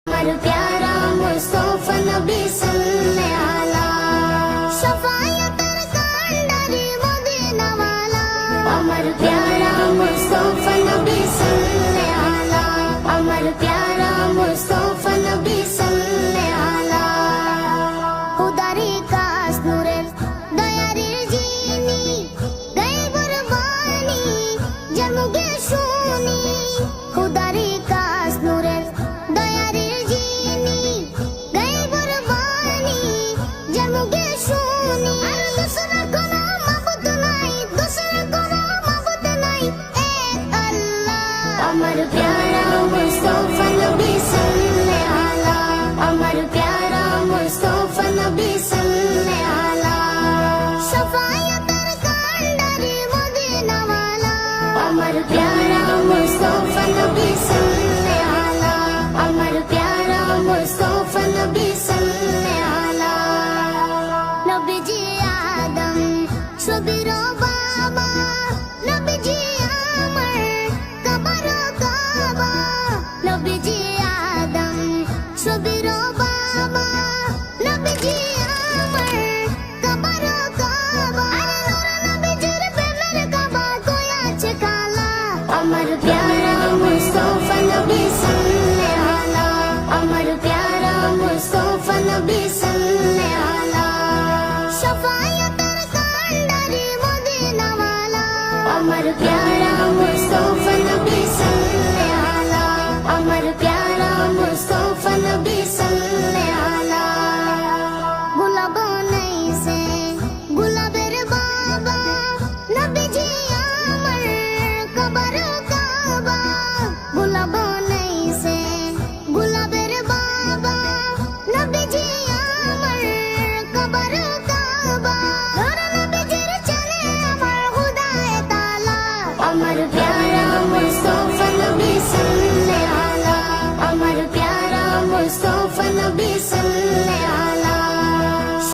আমার প্যারা মুস্তাফা নবী সাল্লাল্লাহু আলা শাফায়াতের কান্ডারি মদিনা ওয়ালা আমার প্যারা মুস্তাফা নবী সাল্লাল্লাহু আলা আমার প্যারা মুস্তাফা নবী সাল্লাল্লাহু আলা খুদারি কাস নূরের দয়ারে জিনি গায়বর বাণী জন্মগে শুনি খুদারি কাস নূরের দয়ারে জিনি গায়বর বাণী জন্মগে শুনি আর দুসরা কোনো মাবুদ নাই দুসরা কোনো মাবুদ নাই এক আল্লাহ আমার প্যারা মুস্তাফা নবী সাল্লাল্লাহু আলা আমার প্যারা মুস্তাফা নবী সাল্লাল্লাহু আলা শাফায়াতের কান্ডারি মদিনা ওয়ালা আমার প্যারা মুস্তাফা নবী সাল্লাল্লাহু আলা আমার প্যারা মুস্তাফা নবী সাল্লাল্লাহু আলা নবীজি আদম ছবির বাবা নবীজি আমার কবর কাবা নবীজি আদম ছবির বাবা নবীজি আমার কবর কাবা আরে নূর নবীজির প্রেমের কাবা কই আছে কালা আমার প্যারা মুস্তাফা নবী সাল্লাল্লাহু আলা আমার প্যারা মুস্তাফা নবী সাল্লাল্লাহু আলা শাফায়াতের কান্ডারি মদিনা ওয়ালা আমার প্যারা মুস্তাফা নবী সাল্লাল্লাহু আলা আমার প্যারা মুস্তাফা নবী সাল্লাল্লাহু আলা গোলাপ নাইছে গোলাপের বাবা নবীজি আমার কবর কাবা গোলাপ নাইছে গোলাপের বাবা নবীজি আমার কবর কাবা নূর নবীজির চলে আমার হুদায়ে তাআলা আমার